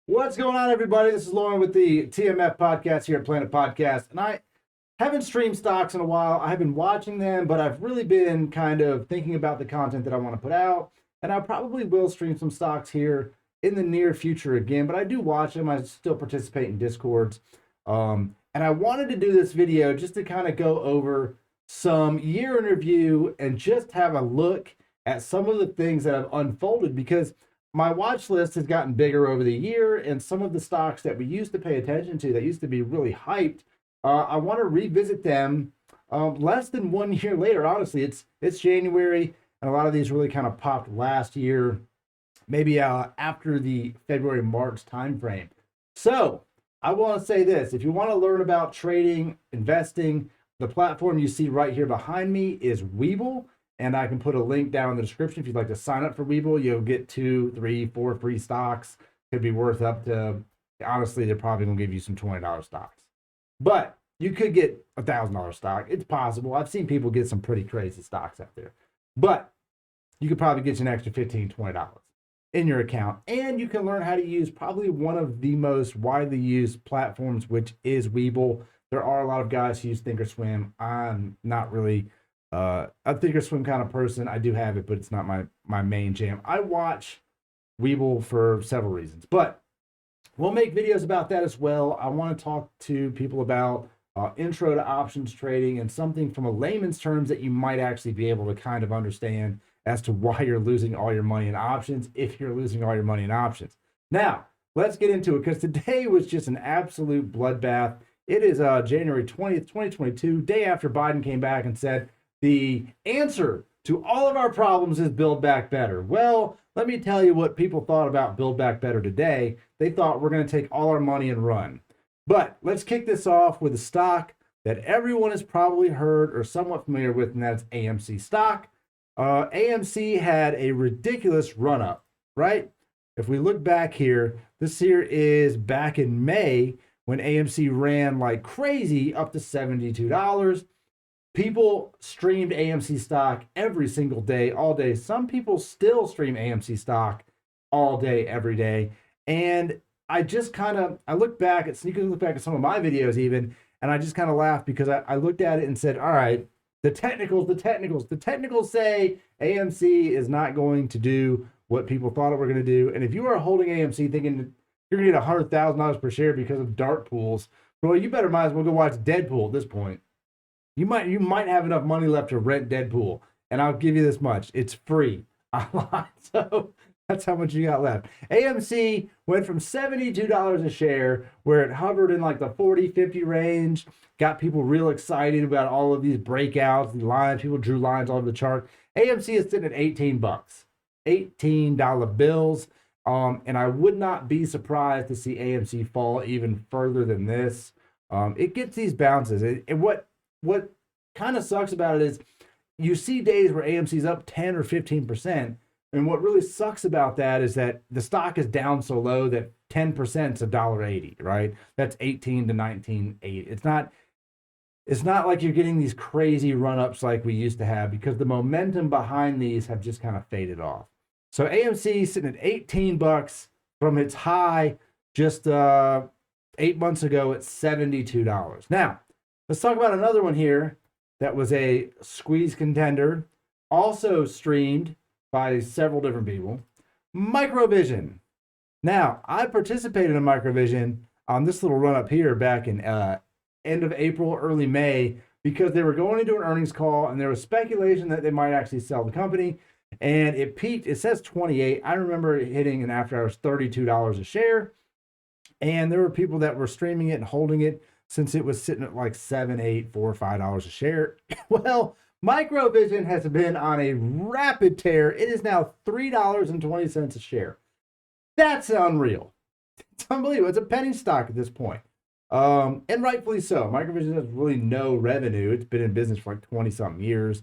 What's going on, everybody? This is Lauren with the TMF podcast here at Planet Podcast. And I haven't streamed stocks in a while. I have been watching them, but I've really been kind of thinking about the content that I want to put out. And I probably will stream some stocks here in the near future again, but I do watch them. I still participate in Discords. And I wanted to do this video just to kind of go over some year in review and just have a look at some of the things that have unfolded, because my watch list has gotten bigger over the year, and some of the stocks that we used to pay attention to that used to be really hyped, I want to revisit them less than 1 year later. Honestly, it's January, and a lot of these really kind of popped last year, maybe after the February-March timeframe. So I want to say this: if you want to learn about trading, investing, the platform you see right here behind me is WEBULL. And I can put a link down in the description. If you'd like to sign up for WEBULL, you'll get 2, 3, 4 free stocks. Could be worth up to, honestly, they're probably going to give you some $20 stocks. But you could get a $1,000 stock. It's possible. I've seen people get some pretty crazy stocks out there. But you could probably get you an extra $15, $20 in your account. And you can learn how to use probably one of the most widely used platforms, which is WEBULL. There are a lot of guys who use Thinkorswim. I'm not really a Thinkorswim kind of person. I do have it, but it's not my main jam. I watch WEBULL for several reasons, but we'll make videos about that as well. I want to talk to people about intro to options trading and something from a layman's terms that you might actually be able to kind of understand as to why you're losing all your money in options, if you're losing all your money in options. Now, let's get into it, because today was just an absolute bloodbath. It is January 20th, 2022, day after Biden came back and said, the answer to all of our problems is Build Back Better. Well, let me tell you what people thought about Build Back Better today. They thought we're going to take all our money and run. But let's kick this off with a stock that everyone has probably heard or somewhat familiar with, and that's AMC stock. AMC had a ridiculous run up, right? If we look back here, this here is back in May when AMC ran like crazy up to $72. People streamed AMC stock every single day, all day. Some people still stream AMC stock all day, every day. And I just kind of, I look back at some of my videos even, and I just kind of laughed because I looked at it and said, all right, the technicals say AMC is not going to do what people thought it were going to do. And if you are holding AMC thinking you're going to get $100,000 per share because of dart pools, well, you better might as well go watch Deadpool at this point. You might have enough money left to rent Deadpool, and I'll give you this much: it's free. So that's how much you got left. AMC went from $72 a share, where it hovered in like the 40, 50 range, got people real excited about all of these breakouts, the lines. People drew lines all over the chart. AMC is sitting at $18, $18 bills. And I would not be surprised to see AMC fall even further than this. It gets these bounces. What kind of sucks about it is you see days where AMC's up 10 or 15%. And what really sucks about that is that the stock is down so low that 10% is $1.80, right? That's 18 to 19.80. It's not like you're getting these crazy run-ups like we used to have, because the momentum behind these have just kind of faded off. So AMC is sitting at $18 from its high just 8 months ago at $72. Now, let's talk about another one here that was a squeeze contender, also streamed by several different people. Microvision. Now, I participated in Microvision on this little run up here back in end of April, early May, because they were going into an earnings call and there was speculation that they might actually sell the company. And it peaked, it says 28. I remember it hitting an after hours $32 a share. And there were people that were streaming it and holding it since it was sitting at like $7, $8, $4, $5 a share. Well, Microvision has been on a rapid tear. It is now $3.20 a share. That's unreal. It's unbelievable. It's a penny stock at this point. And rightfully so. Microvision has really no revenue. It's been in business for like 20-something years.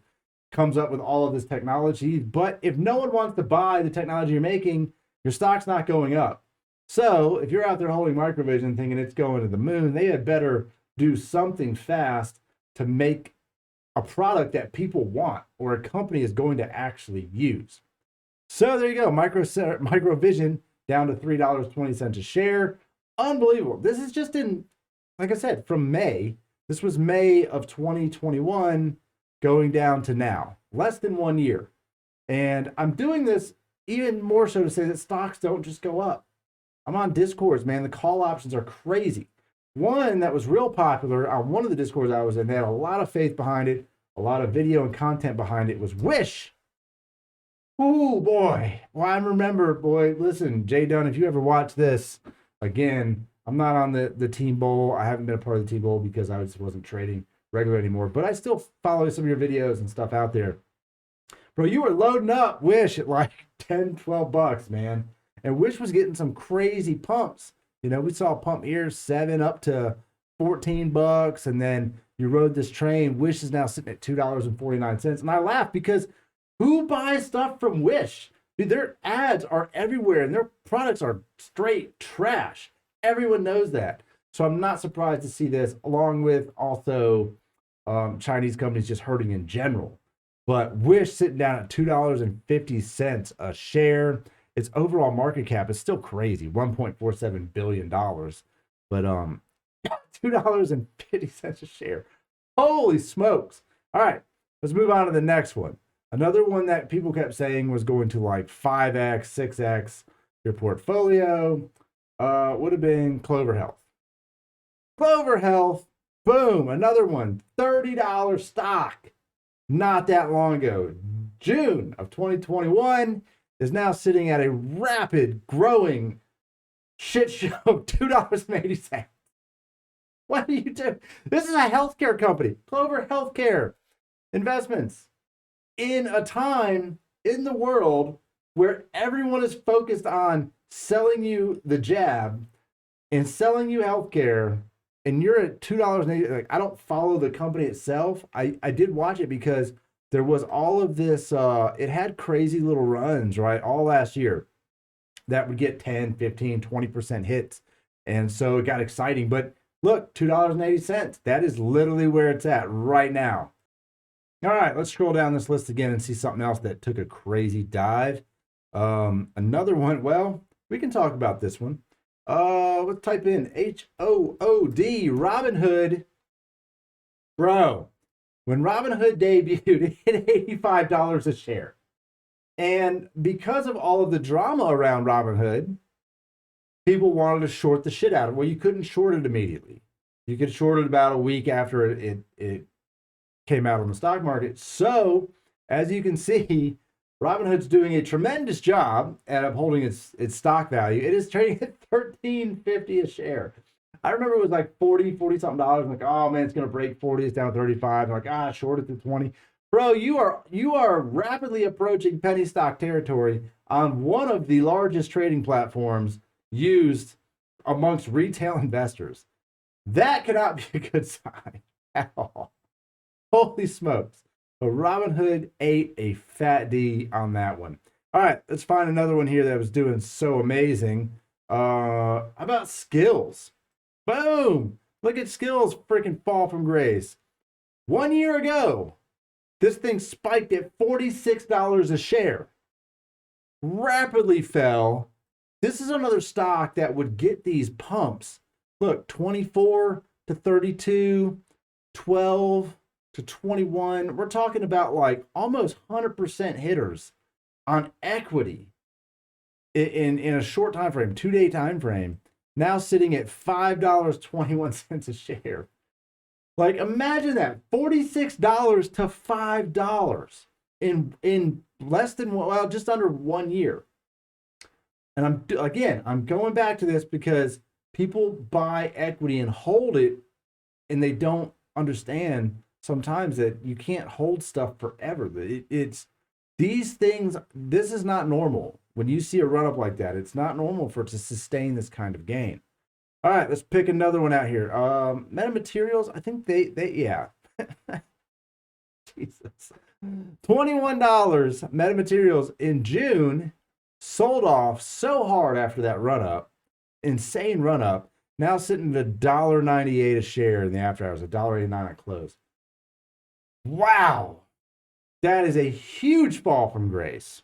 Comes up with all of this technology. But if no one wants to buy the technology you're making, your stock's not going up. So if you're out there holding Microvision thinking it's going to the moon, they had better do something fast to make a product that people want or a company is going to actually use. So there you go. Microvision down to $3.20 a share. Unbelievable. This is just in, like I said, from May. This was May of 2021 going down to now, less than 1 year. And I'm doing this even more so to say that stocks don't just go up. I'm on Discords, man. The call options are crazy. One that was real popular on one of the Discords I was in, they had a lot of faith behind it, a lot of video and content behind it, was Wish. Oh boy. Well, I remember, boy, listen, Jay Dunn, if you ever watch this, again, I'm not on the Team Bowl. I haven't been a part of the Team Bowl because I just wasn't trading regular anymore, but I still follow some of your videos and stuff out there. Bro, you were loading up Wish at like 10, 12 bucks, man. And Wish was getting some crazy pumps. You know, we saw a pump here, 7 up to 14 bucks. And then you rode this train. Wish is now sitting at $2.49. And I laugh because who buys stuff from Wish? Dude, their ads are everywhere and their products are straight trash. Everyone knows that. So I'm not surprised to see this, along with also Chinese companies just hurting in general. But Wish sitting down at $2.50 a share. Its overall market cap is still crazy, $1.47 billion. But $2.50 a share. Holy smokes. All right, let's move on to the next one. Another one that people kept saying was going to like 5x, 6x your portfolio would have been Clover Health. Clover Health, boom, another one, $30 stock. Not that long ago, June of 2021, is now sitting at a rapid growing shit show of $2.80. What do you do? This is a healthcare company, Clover Healthcare Investments, in a time in the world where everyone is focused on selling you the jab and selling you healthcare. And you're at $2.80. Like, I don't follow the company itself. I did watch it because there was all of this. It had crazy little runs, right? All last year that would get 10, 15, 20% hits. And so it got exciting. But look, $2.80. That is literally where it's at right now. All right, let's scroll down this list again and see something else that took a crazy dive. Another one. Well, we can talk about this one. Let's type in HOOD, Robinhood. Bro, when Robinhood debuted, it hit $85 a share. And because of all of the drama around Robinhood, people wanted to short the shit out of it. Well, you couldn't short it immediately. You could short it about a week after it came out on the stock market. So, as you can see, Robinhood's doing a tremendous job at upholding its stock value. It is trading at $13.50 a share. I remember it was like 40 something dollars. I'm like, oh man, it's gonna break 40. It's down 35. I'm like, short it to 20. Bro, you are rapidly approaching penny stock territory on one of the largest trading platforms used amongst retail investors. That cannot be a good sign at all. Holy smokes. So Robinhood ate a fat D on that one. All right, let's find another one here that was doing so amazing. How about Skillz? Boom! Look at Skillz freaking fall from grace. 1 year ago, this thing spiked at $46 a share. Rapidly fell. This is another stock that would get these pumps. Look, 24 to 32, 12 to 21. We're talking about like almost 100% hitters on equity in a short time frame, 2-day time frame. Now sitting at $5.21 a share. Like, imagine that, $46 to $5 in less than, well, just under 1 year. And I'm going back to this because people buy equity and hold it, and they don't understand sometimes that you can't hold stuff forever. It's these things. This is not normal. When you see a run up like that, it's not normal for it to sustain this kind of gain. All right, let's pick another one out here. Metamaterials, I think they yeah. Jesus. $21 Metamaterials in June sold off so hard after that run up. Insane run up. Now sitting at $1.98 a share in the after hours, $1.89 at close. Wow. That is a huge fall from grace.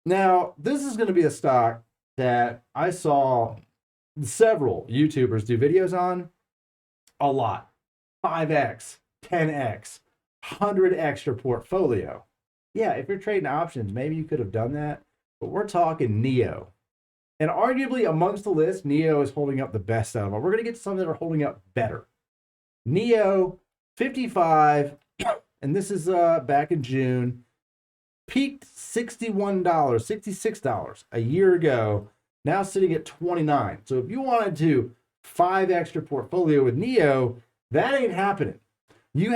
Now, this is going to be a stock that I saw several YouTubers do videos on a lot. 5x, 10x, 100x your portfolio. Yeah, if you're trading options, maybe you could have done that, but we're talking NEO. And arguably amongst the list, NEO is holding up the best out of them. We're going to get to some that are holding up better. NEO, 55, and this is back in June, peaked $61, $66 a year ago, now sitting at 29. So if you wanted to 5x your portfolio with NEO, that ain't happening. You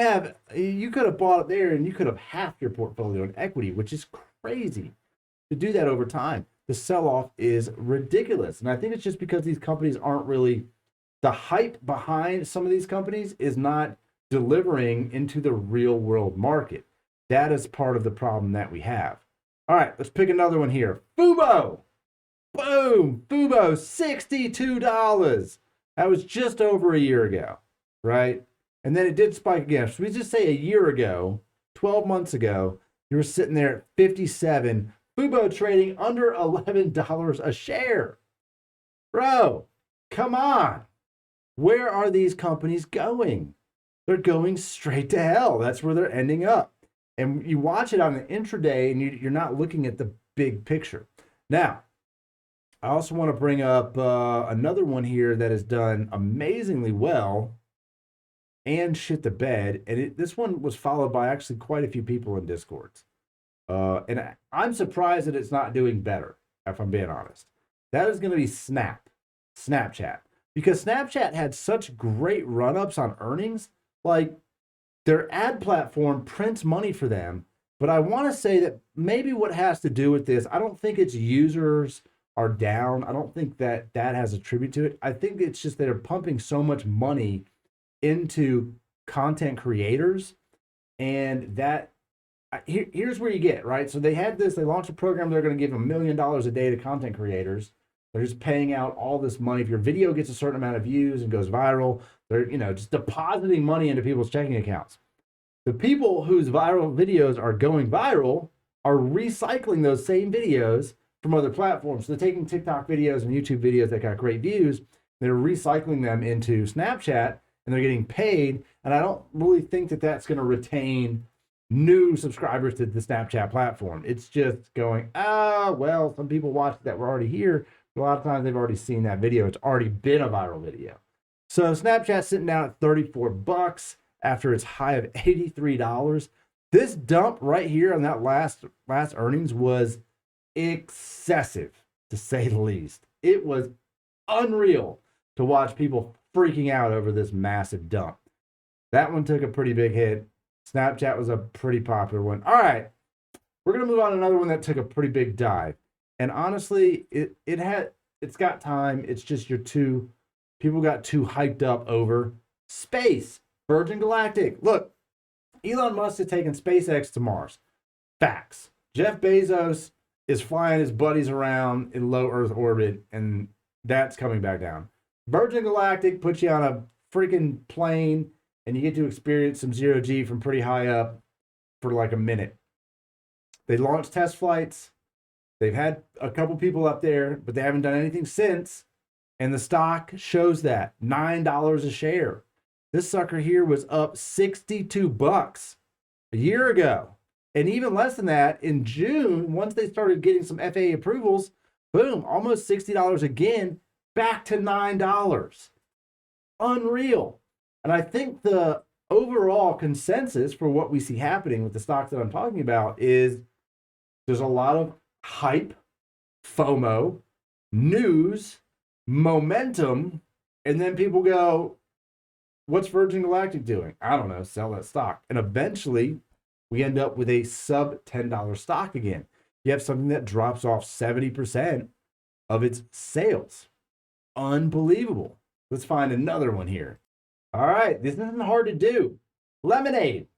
could have bought it there and you could have half your portfolio in equity, which is crazy to do that over time. The sell-off is ridiculous. And I think it's just because these companies aren't really, the hype behind some of these companies is not delivering into the real world market. That is part of the problem that we have. All right, let's pick another one here. Fubo. Boom. Fubo, $62. That was just over a year ago, right? And then it did spike again. So we just say a year ago, 12 months ago, you were sitting there at 57. Fubo trading under $11 a share. Bro, come on. Where are these companies going? They're going straight to hell. That's where they're ending up. And you watch it on the intraday and you're not looking at the big picture. Now, I also want to bring up another one here that has done amazingly well and shit the bed. And this one was followed by actually quite a few people in Discords. And I'm surprised that it's not doing better, if I'm being honest. That is going to be Snapchat. Because Snapchat had such great run-ups on earnings. Like, their ad platform prints money for them. But I want to say that maybe what has to do with this, I don't think its users are down. I don't think that has a tribute to it. I think it's just they're pumping so much money into content creators. And that, here's where you get, right? So they launched a program, they're going to give $1 million a day to content creators. They're just paying out all this money. If your video gets a certain amount of views and goes viral, they're, just depositing money into people's checking accounts. The people whose viral videos are going viral are recycling those same videos from other platforms. So they're taking TikTok videos and YouTube videos that got great views. They're recycling them into Snapchat and they're getting paid. And I don't really think that that's going to retain new subscribers to the Snapchat platform. It's just going, well, some people watched that were already here. A lot of times they've already seen that video. It's already been a viral video. So Snapchat's sitting down at $34 after its high of $83. This dump right here on that last earnings was excessive, to say the least. It was unreal to watch people freaking out over this massive dump. That one took a pretty big hit. Snapchat was a pretty popular one. All right, we're going to move on to another one that took a pretty big dive. And honestly, it's got time. It's just people got too hyped up over space. Virgin Galactic. Look, Elon Musk is taking SpaceX to Mars. Facts. Jeff Bezos is flying his buddies around in low Earth orbit, and that's coming back down. Virgin Galactic puts you on a freaking plane, and you get to experience some zero-G from pretty high up for like a minute. They launched test flights. They've had a couple people up there, but they haven't done anything since. And the stock shows that $9 a share. This sucker here was up $62 a year ago. And even less than that in June, once they started getting some FAA approvals, boom, almost $60 again, back to $9. Unreal. And I think the overall consensus for what we see happening with the stocks that I'm talking about is there's a lot of hype, FOMO, news, momentum, and then people go, what's Virgin Galactic doing? I don't know, sell that stock. And eventually we end up with a sub $10 stock again. You have something that drops off 70% of its sales. Unbelievable. Let's find another one here. All right, this isn't hard to do. Lemonade.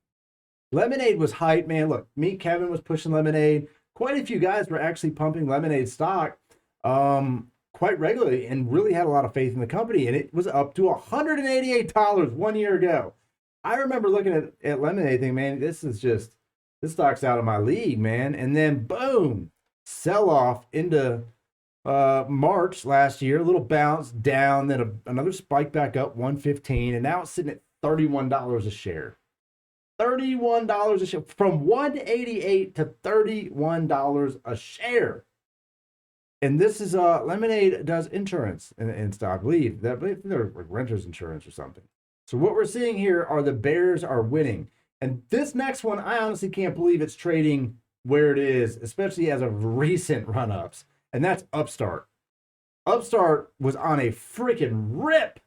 Lemonade was hype, man. Look, me, Kevin was pushing Lemonade. Quite a few guys were actually pumping Lemonade stock quite regularly and really had a lot of faith in the company. And it was up to $188 1 year ago. I remember looking at Lemonade thinking, man, this stock's out of my league, man. And then boom, sell off into March last year, a little bounce down, then another spike back up, 115, and now it's sitting at $31 a share. $31 a share, from 188 to $31 a share. And this is Lemonade does insurance in stock, I believe they're renters insurance or something. So what we're seeing here are the bears are winning. And this next one, I honestly can't believe it's trading where it is, especially as of recent run-ups. And that's Upstart. Upstart was on a freaking rip,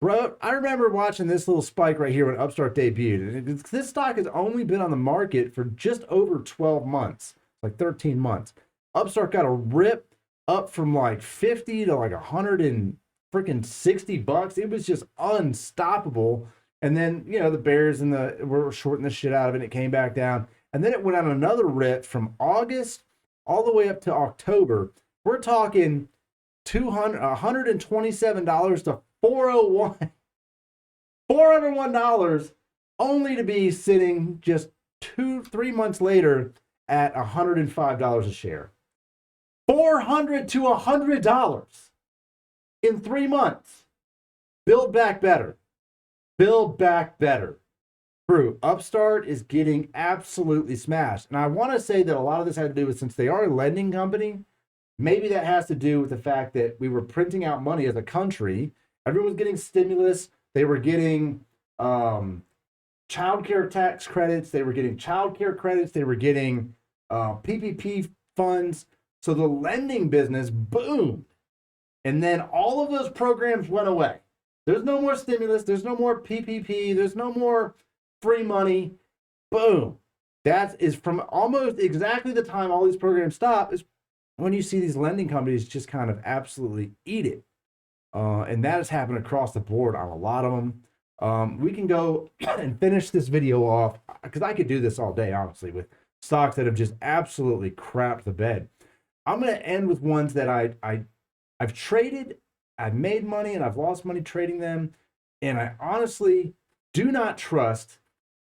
bro. I remember watching this little spike right here when Upstart debuted. And this stock has only been on the market for just over 12 months, like 13 months. Upstart got a rip up from like 50 to like 100 and freaking 60 bucks. It was just unstoppable. And then, you know, the bears were shorting the shit out of it. And it came back down. And then it went on another rip from August all the way up to October. We're talking $127 to $401. $401 only to be sitting just 2-3 months later at $105 a share. $400 to $100 in 3 months. Build back better. Build back better. True. Upstart is getting absolutely smashed. And I want to say that a lot of this had to do with, since they are a lending company, maybe that has to do with the fact that we were printing out money as a country. Everyone was getting stimulus. They were getting child care tax credits. They were getting child care credits. They were getting PPP funds. So the lending business boomed. And then all of those programs went away. There's no more stimulus. There's no more PPP. There's no more free money. Boom. That is from almost exactly the time all these programs stop, is when you see these lending companies just kind of absolutely eat it. And that has happened across the board on a lot of them. We can go and finish this video off, because I could do this all day, honestly, with stocks that have just absolutely crapped the bed. I'm going to end with ones that I've traded, I've made money, and I've lost money trading them. And I honestly do not trust,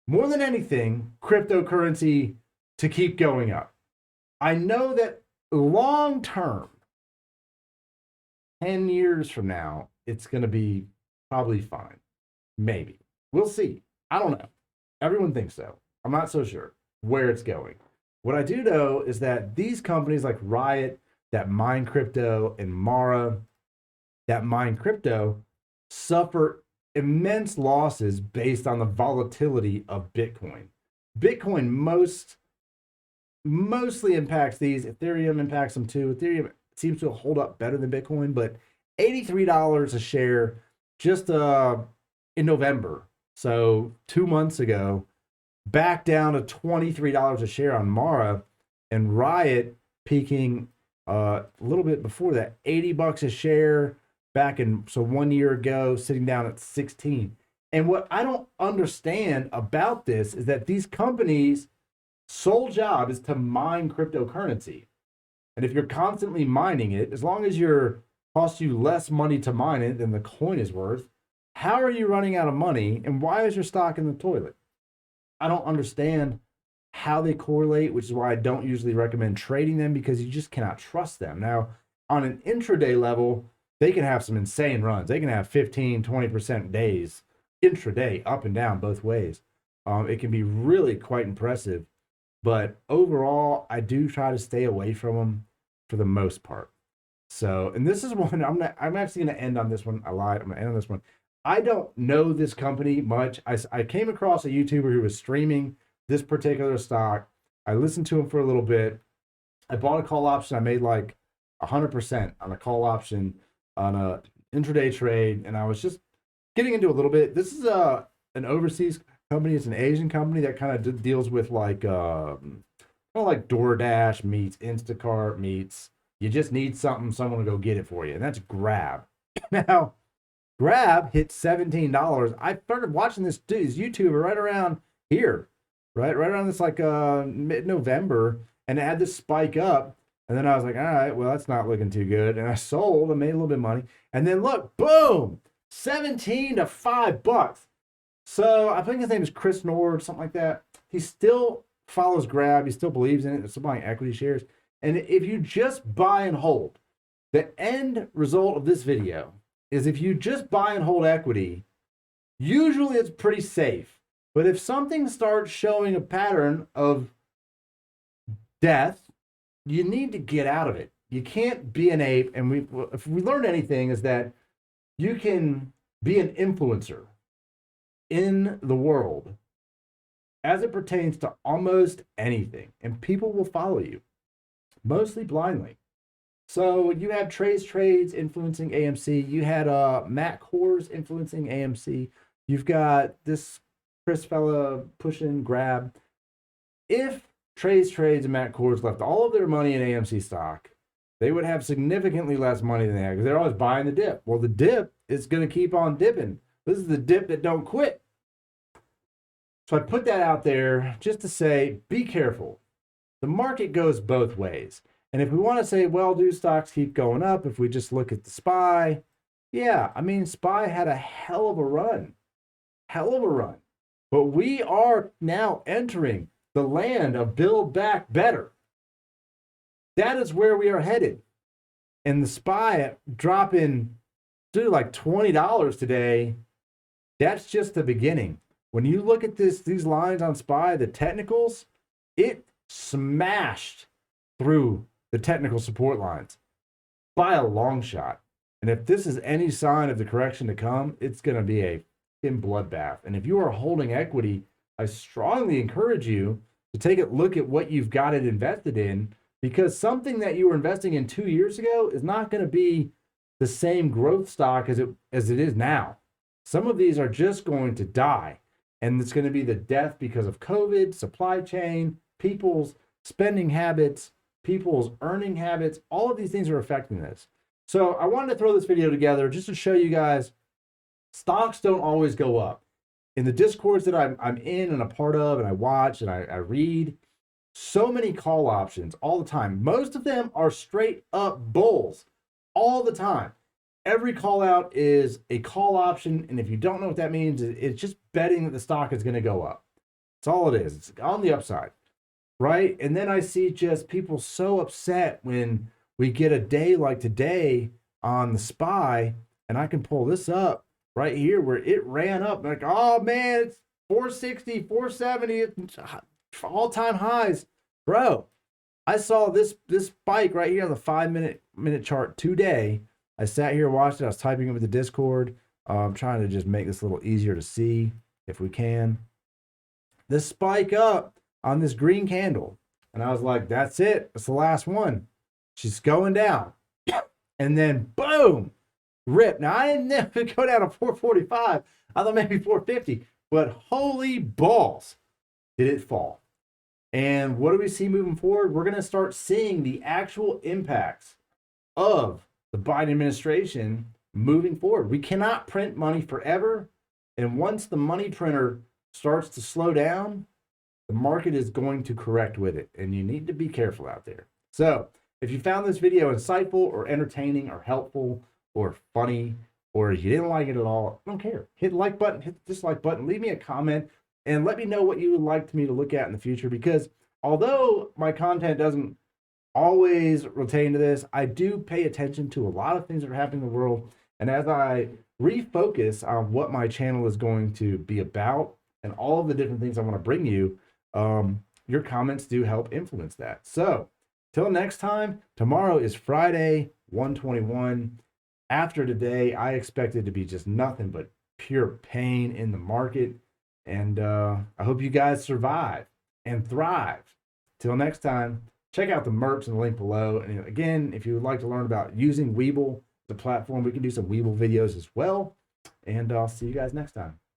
more than anything, cryptocurrency to keep going up. I know that long term, 10 years from now, it's going to be probably fine. Maybe. We'll see. I don't know. Everyone thinks so. I'm not so sure where it's going. What I do know is that these companies like Riot, that mine crypto, and Mara, that mine crypto, suffer immense losses based on the volatility of Bitcoin. Bitcoin mostly impacts these. Ethereum impacts them too. Ethereum seems to hold up better than Bitcoin, but $83 a share just in November, so 2 months ago, back down to $23 a share on Mara, and Riot peaking a little bit before that, $80 a share back in, so 1 year ago, sitting down at 16. And what I don't understand about this is that these companies' sole job is to mine cryptocurrency. And if you're constantly mining it, as long as you're costs you less money to mine it than the coin is worth, how are you running out of money, and why is your stock in the toilet? I don't understand how they correlate, which is why I don't usually recommend trading them, because you just cannot trust them. Now, on an intraday level, they can have some insane runs. They can have 15, 20% days intraday, up and down both ways. It can be really quite impressive, but overall, I do try to stay away from them for the most part. So, and this is one, I'm actually going to end on this one. I lied. I'm going to end on this one. I don't know this company much. I came across a YouTuber who was streaming this particular stock. I listened to him for a little bit. I bought a call option. I made like 100% on a call option on a intraday trade, and I was just getting into a little bit. This is an overseas company. It's an Asian company that kind of deals with like kind of like DoorDash meets Instacart meets. You just need something, someone to go get it for you, and that's Grab. Now, Grab hit $17. I started watching this YouTuber right around here, right around this like mid-November, and it had this spike up, and then I was like, all right, well, that's not looking too good, and I sold. I made a little bit of money, and then look, boom, 17 to $5. So I think his name is Chris Nord, something like that. He still follows Grab. He still believes in it. They're still buying equity shares. And if you just buy and hold, The end result of this video is if you just buy and hold equity, usually it's pretty safe. But if something starts showing a pattern of death, you need to get out of it. You can't be an ape. And if we learned anything, is that you can be an influencer in the world as it pertains to almost anything, and people will follow you, mostly blindly. So you have Trey's Trades influencing AMC. You had Matt Kors influencing AMC. You've got this Chris fella pushing Grab. If Trey's Trades and Matt Kors left all of their money in AMC stock, they would have significantly less money than they have because they're always buying the dip. Well, the dip is going to keep on dipping. This is the dip that don't quit. So I put that out there just to say, be careful. The market goes both ways. And if we want to say, well, do stocks keep going up? If we just look at the SPY, yeah, I mean, SPY had a hell of a run. But we are now entering the land of build back better. That is where we are headed. And the SPY dropping to like $20 today, that's just the beginning. When you look at these lines on SPY, the technicals, it smashed through the technical support lines by a long shot. And if this is any sign of the correction to come, it's going to be a bloodbath. And if you are holding equity, I strongly encourage you to take a look at what you've got it invested in, because something that you were investing in 2 years ago is not going to be the same growth stock as it is now. Some of these are just going to die. And it's going to be the death because of COVID, supply chain, people's spending habits, people's earning habits. All of these things are affecting this. So I wanted to throw this video together just to show you guys stocks don't always go up. In the discords that I'm in and a part of, and I watch and I read, so many call options all the time. Most of them are straight up bulls all the time. Every call out is a call option, and if you don't know what that means, it's just betting that the stock is going to go up. That's all it is. It's on the upside, right? And then I see just people so upset when we get a day like today on the SPY, and I can pull this up right here where it ran up. Like, oh man, it's 460, 470, it's all-time highs. Bro, I saw this spike right here on the 5-minute chart today. I sat here, watched it. I was typing it with the Discord. I'm trying to just make this a little easier to see if we can. This spike up on this green candle. And I was like, that's it. That's the last one. She's going down. And then boom, rip. Now, I didn't know it go down to 445. I thought maybe 450. But holy balls, did it fall. And what do we see moving forward? We're going to start seeing the actual impacts of the Biden administration moving forward. We cannot print money forever. And once the money printer starts to slow down, the market is going to correct with it. And you need to be careful out there. So if you found this video insightful or entertaining or helpful or funny, or if you didn't like it at all, I don't care. Hit the like button, hit the dislike button, leave me a comment, and let me know what you would like me to look at in the future. Because although my content doesn't always retain to this, I do pay attention to a lot of things that are happening in the world. And as I refocus on what my channel is going to be about and all of the different things I want to bring you, your comments do help influence that. So till next time, tomorrow is Friday, 121. After today, I expect it to be just nothing but pure pain in the market. And I hope you guys survive and thrive. Till next time, check out the merch in the link below. And again, if you would like to learn about using WEBULL, the platform, we can do some WEBULL videos as well. And I'll see you guys next time.